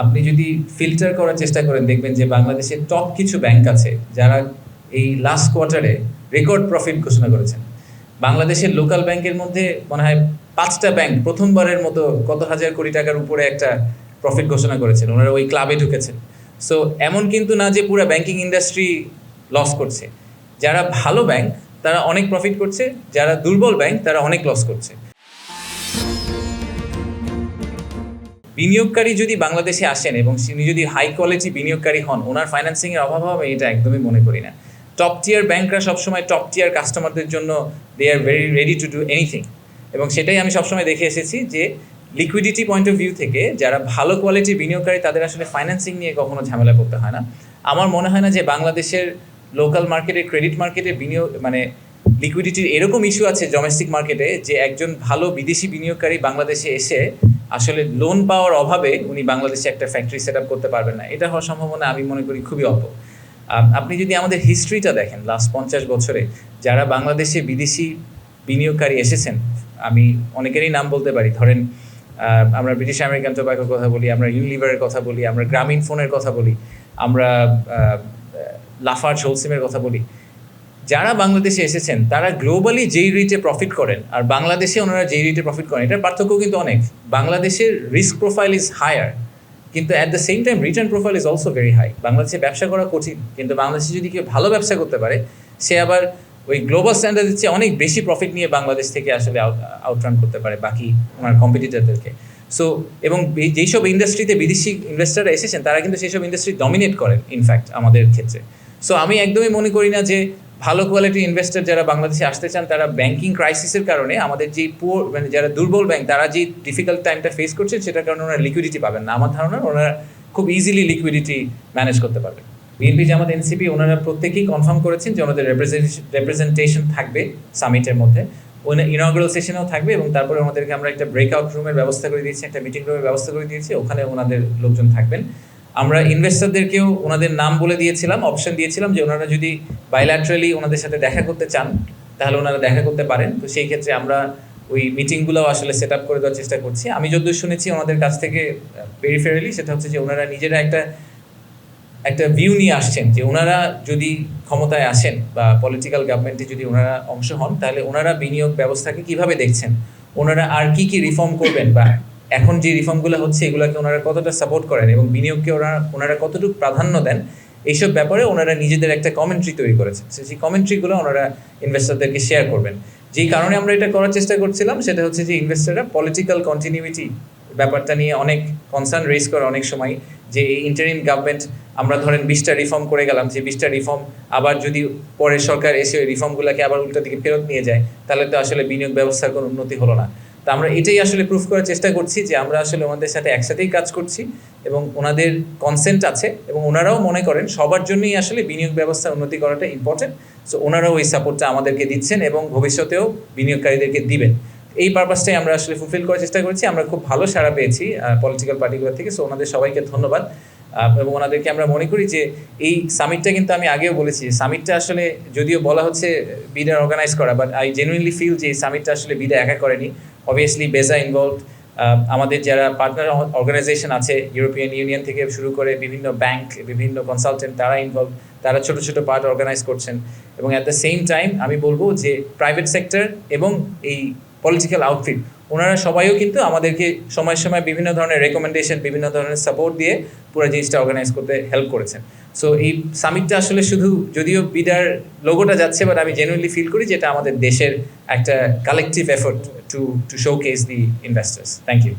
আপনি যদি ফিল্টার করার চেষ্টা করেন দেখবেন যে বাংলাদেশের টপ কিছু ব্যাংক আছে যারা এই লাস্ট কোয়ার্টারে রেকর্ড প্রফিট ঘোষণা করেছেন। বাংলাদেশের লোকাল ব্যাংকের মধ্যে মনে হয় ৫টা ব্যাংক প্রথমবারের মতো কত হাজার কোটি টাকার উপরে একটা প্রফিট ঘোষণা করেছেন, ওনারা ওই ক্লাবে ঢুকেছেন। সো এমন কিন্তু না যে পুরো ব্যাংকিং ইন্ডাস্ট্রি লস করছে। যারা ভালো ব্যাংক তারা অনেক প্রফিট করছে, যারা দুর্বল ব্যাংক তারা অনেক লস করছে। বিনিয়োগকারী যদি বাংলাদেশে আসেন এবং তিনি যদি হাই কোয়ালিটি বিনিয়োগকারী হন, ওনার ফাইন্যান্সিংয়ের অভাব হবে এটা একদমই মনে করি না। টপ টিয়ার ব্যাংকরা সবসময় টপ টিয়ার কাস্টমারদের জন্য they are very ready to do anything, এবং সেটাই আমি সবসময় দেখে এসেছি যে লিকুইডিটি পয়েন্ট অফ ভিউ থেকে যারা ভালো কোয়ালিটির বিনিয়োগকারী তাদের আসলে ফাইন্যান্সিং নিয়ে কখনো ঝামেলা করতে হয় না। আমার মনে হয় না যে বাংলাদেশের লোকাল মার্কেটে, ক্রেডিট মার্কেটে বিনিয়োগ মানে লিকুইডিটির এরকম ইস্যু আছে ডোমেস্টিক মার্কেটে যে একজন ভালো বিদেশি বিনিয়োগকারী বাংলাদেশে এসে আসলে লোন পাওয়ার অভাবে উনি বাংলাদেশে একটা ফ্যাক্টরি সেট আপ করতে পারবেন না। এটা হওয়ার সম্ভাবনা আমি মনে করি খুবই অল্প। আপনি যদি আমাদের হিস্ট্রিটা দেখেন লাস্ট 50 বছরে যারা বাংলাদেশে বিদেশি বিনিয়োগকারী এসেছেন, আমি অনেকেরই নাম বলতে পারি। ধরেন আমরা ব্রিটিশ আমেরিকান টোব্যাকোর কথা বলি, আমরা ইউনিলিভারের কথা বলি, আমরা গ্রামীণ ফোনের কথা বলি, আমরা লাফার্জ হোলসিমের কথা বলি। যারা বাংলাদেশে এসেছেন তারা গ্লোবালি যেই রেটে প্রফিট করেন আর বাংলাদেশে ওনারা যেই রেটে প্রফিট করেন, এটার পার্থক্য কিন্তু অনেক। বাংলাদেশের রিস্ক প্রোফাইল ইজ হায়ার, কিন্তু at the same time return profile is also very high. বাংলাদেশে ব্যবসা করা কঠিন, কিন্তু বাংলাদেশে যদি কেউ ভালো ব্যবসা করতে পারে সে আবার ওই গ্লোবাল স্ট্যান্ডার্ডের চেয়ে অনেক বেশি প্রফিট নিয়ে বাংলাদেশ থেকে আসলে আউটরান করতে পারে বাকি ওনার কম্পিটিটরদেরকে। সো এবং যেইসব ইন্ডাস্ট্রিতে বিদেশি ইনভেস্টাররা এসেছেন তারা কিন্তু সেই সব ইন্ডাস্ট্রি ডমিনেট করেন ইনফ্যাক্ট আমাদের ক্ষেত্রে। সো আমি একদমই মনে করি না যে ভালো কোয়ালিটির ইনভেস্টর যারা বাংলাদেশে আসতে চান তারা ব্যাংকিং ক্রাইসিসের কারণে আমাদের যে মানে যারা দুর্বল ব্যাংক তারা যে ডিফিকাল্ট টাইমটা ফেস করছে সেটার কারণে ওনারা লিকুইডিটি পাবেন না। আমার ধারণা ওনারা খুব ইজিলি লিকুইডিটি ম্যানেজ করতে পারবেন। বিএনপি জামাত এনসিপি ওনারা প্রত্যেকেই কনফার্ম করেছেন যে ওনাদের রিপ্রেজেন্টেশন থাকবে সামিটের মধ্যে, ইনঅগ্রাল সেশনেও থাকবে, এবং তারপরে ওনাদেরকে আমরা একটা ব্রেকআউট রুমের ব্যবস্থা করে দিয়েছি, একটা মিটিং রুমের ব্যবস্থা করে দিয়েছি, ওখানে ওনাদের লোকজন থাকবেন। আমরা ইনভেস্টরদেরকেও ওনাদের নাম বলে দিয়েছিলাম, অপশন দিয়েছিলাম যে ওনারা যদি বাইল্যাটারালি ওনাদের সাথে দেখা করতে চান তাহলে ওনারা দেখা করতে পারেন। তো সেই ক্ষেত্রে আমরা ওই মিটিংগুলোও আসলে সেট আপ করে দেওয়ার চেষ্টা করছি। আমি যতদূর শুনেছি ওনাদের কাছ থেকে পেরিফেরালি, সেটা হচ্ছে যে ওনারা নিজেরা একটা ভিউ নিয়ে আসছেন যে ওনারা যদি ক্ষমতায় আসেন বা পলিটিক্যাল গভর্নমেন্টে যদি ওনারা অংশ হন তাহলে ওনারা বিনিয়োগ ব্যবস্থাকে কিভাবে দেখছেন, ওনারা আর কি রিফর্ম করবেন, বা এখন যে রিফর্মগুলো হচ্ছে এগুলোকে ওনারা কতটা সাপোর্ট করেন এবং বিনিয়োগকে ওনারা কতটুকু প্রাধান্য দেন, এইসব ব্যাপারে ওনারা নিজেদের একটা কমেন্ট্রি তৈরি করেছেন। সেই কমেন্ট্রিগুলো ওনারা ইনভেস্টরদেরকে শেয়ার করবেন। যেই কারণে আমরা এটা করার চেষ্টা করছিলাম সেটা হচ্ছে যে ইনভেস্টররা পলিটিক্যাল কন্টিনিউইটি ব্যাপারটা নিয়ে অনেক কনসার্ন রেজ করে অনেক সময়, যে এই ইন্টারিম গভর্নমেন্ট আমরা ধরেন 20টা রিফর্ম করে গেলাম, যে 20টা রিফর্ম আবার যদি পরের সরকার এসে ওই রিফর্মগুলোকে আবার উল্টা দিকে ফেরত নিয়ে যায় তাহলে তো আসলে বিনিয়োগ ব্যবস্থার কোনো উন্নতি হলো না। তো আমরা এটাই আসলে প্রুফ করার চেষ্টা করছি যে আমরা আসলে ওনাদের সাথে একসাথেই কাজ করছি এবং ওনাদের কনসেন্ট আছে এবং ওনারাও মনে করেন সবার জন্যই আসলে বিনিয়োগ ব্যবস্থার উন্নতি করাটা ইম্পর্টেন্ট। সো ওনারাও এই সাপোর্টটা আমাদেরকে দিচ্ছেন এবং ভবিষ্যতেও বিনিয়োগকারীদেরকে দিবেন। এই পারপাসটাই আমরা আসলে ফুলফিল করার চেষ্টা করছি। আমরা খুব ভালো সাড়া পেয়েছি পলিটিক্যাল পার্টিগুলো থেকে। সো ওনাদের সবাইকে ধন্যবাদ এবং ওনাদেরকে আমরা মনে করি যে এই সামিটটা, কিন্তু আমি আগেও বলেছি সামিটটা আসলে যদিও বলা হচ্ছে বিডা অর্গানাইজ করা, বাট আই জেনুইনলি ফিল যে এই সামিটটা আসলে বিডা একা করেনি। অবভিয়াসলি বেজা ইনভলভড, আমাদের যারা পার্টনার অর্গানাইজেশন আছে ইউরোপিয়ান ইউনিয়ন থেকে শুরু করে বিভিন্ন ব্যাংক, বিভিন্ন কনসালটেন্ট তারা ইনভলভ, তারা ছোটো ছোটো পার্ট অর্গানাইজ করছেন। এবং অ্যাট দ্য সেম টাইম আমি বলবো যে প্রাইভেট সেক্টর এবং এই পলিটিক্যাল আউটফিট ওনারা সবাইও কিন্তু আমাদেরকে সময় সময় বিভিন্ন ধরনের রেকমেন্ডেশন, বিভিন্ন ধরনের সাপোর্ট দিয়ে পুরো জিনিসটা অর্গানাইজ করতে হেল্প করেছেন। সো এই সামিটটা আসলে শুধু যদিও বিডার লোগোটা যাচ্ছে, বাট আমি জেনুইনলি ফিল করি যে এটা আমাদের দেশের একটা collective effort to showcase the investors. Thank you.